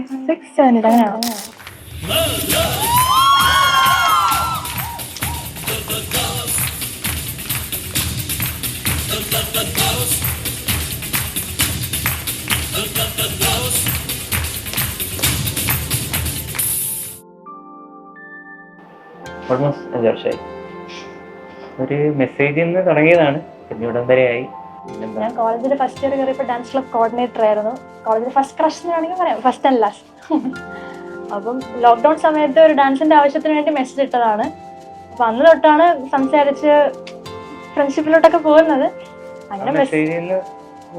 6, 7 അങ്ങനെയാണോ? ഓൾമോസ്റ്റ് 5 വർഷമായി. ഒരു മെസ്സേജിൽ നിന്ന് തുടങ്ങിയതാണ്, പിന്നെ ഇവിടം വരെയായി. ഞാൻ കോളേജിൽ ഫസ്റ്റ് ഇയർ കയറിയപ്പോൾ ഡാൻസ് ക്ലബ് കോർഡിനേറ്റർ ആയിരുന്നു. കോളേജിൽ ഫസ്റ്റ് ക്രഷ് എന്ന് വേണമെങ്കിൽ പറയാം, ഫസ്റ്റ് ആൻഡ് ലാസ്റ്റ്. അപ്പം ലോക്ക്ഡൗൺ സമയത്ത് ഒരു ഡാൻസിന്റെ ആവശ്യത്തിന് വേണ്ടി മെസ്സേജ് ഇട്ടതാണ്. അപ്പൊ അന്ന് തൊട്ടാണ് സംസാരിച്ച് ഫ്രണ്ട്ഷിപ്പിലോട്ടൊക്കെ പോകുന്നത്. അങ്ങനെ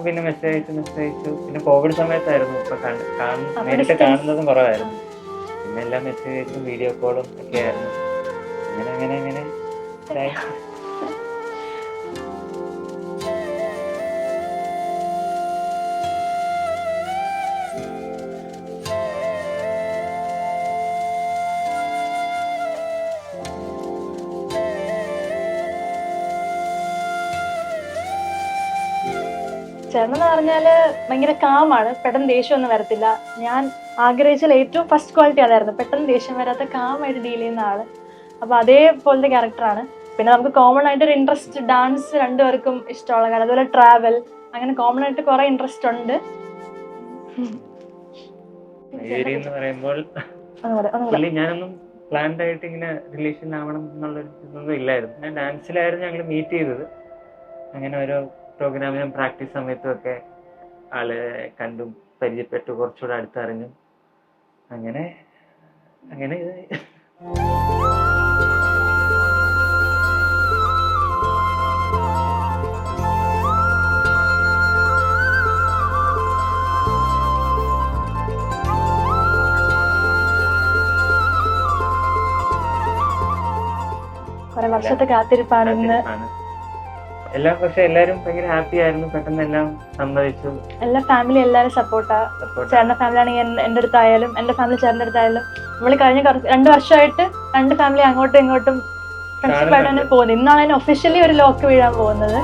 പിന്നെ മെസ്സേജ് അയച്ചു. പിന്നെ കോവിഡ് സമയത്തായിരുന്നു ഇപ്പൊ നേരിട്ട് കാണുന്നതും കുറവായിരുന്നു. പിന്നെ എല്ലാം മെസ്സേജും വീഡിയോ കോളും ഒക്കെ ആയിരുന്നു. അങ്ങനെ ചേർന്നെന്ന് പറഞ്ഞാല് ഭയങ്കര കാമാണ്, പെട്ടെന്ന് ദേഷ്യമൊന്നും വരത്തില്ല. ഞാൻ ആഗ്രഹിച്ചാൽ ഏറ്റവും ഫസ്റ്റ് ക്വാളിറ്റി അതായിരുന്നു, പെട്ടെന്ന് ദേഷ്യം വരാത്ത കാമായിട്ട് ഡീൽ ചെയ്യുന്ന ആള്. അപ്പൊ അതേപോലത്തെ ക്യാരക്ടറാണ്. പിന്നെ നമുക്ക് കോമൺ ആയിട്ട് ഒരു ഇൻട്രസ്റ്റ് ഡാൻസ് രണ്ടുപേർക്കും ഇഷ്ടമുള്ള കാര്യം, അതുപോലെ ട്രാവൽ, അങ്ങനെ കോമൺ ആയിട്ട് കുറെ ഇൻട്രസ്റ്റ് ഉണ്ട്. ഞാനൊന്നും പ്ലാൻഡ് ആയിട്ട് ഇങ്ങനെ റിലേഷൻ ആവണം എന്നുള്ളൊരു ഇതൊന്നും ഇല്ലായിരുന്നു. ഞാൻ ഡാൻസിലായിരുന്നു ഞങ്ങൾ മീറ്റ് ചെയ്തത്. അങ്ങനെ ഓരോ പ്രോഗ്രാമിനും പ്രാക്ടീസ് സമയത്തും ഒക്കെ ആള് കണ്ടും പരിചയപ്പെട്ടു, കുറച്ചുകൂടെ അടുത്തറിഞ്ഞു. അങ്ങനെ കുറെ വർഷത്തെ കാത്തിരിപ്പാണ് ഇന്ന്. പക്ഷെ എല്ലാരും ഭയങ്കര ഹാപ്പി ആയിരുന്നു. പെട്ടെന്ന് എല്ലാം സമ്മതിച്ചു. എല്ലാ ഫാമിലി എല്ലാരും സപ്പോർട്ടാ. ചേട്ടന്റെ ഫാമിലി ആണെങ്കിൽ എന്റെ അടുത്തായാലും എന്റെ ഫാമിലി ചേട്ടന്റെ അടുത്തായാലും നമ്മള് കഴിഞ്ഞ 2 വർഷമായിട്ട് 2 ഫാമിലി അങ്ങോട്ടും ഇങ്ങോട്ടും ഫ്രണ്ട്ഷിപ്പായിട്ട് തന്നെ പോകുന്നത്. ഇന്നാണ് അതിന് ഒഫീഷ്യലി ഒരു ലോക്ക് വീഴാൻ പോകുന്നത്.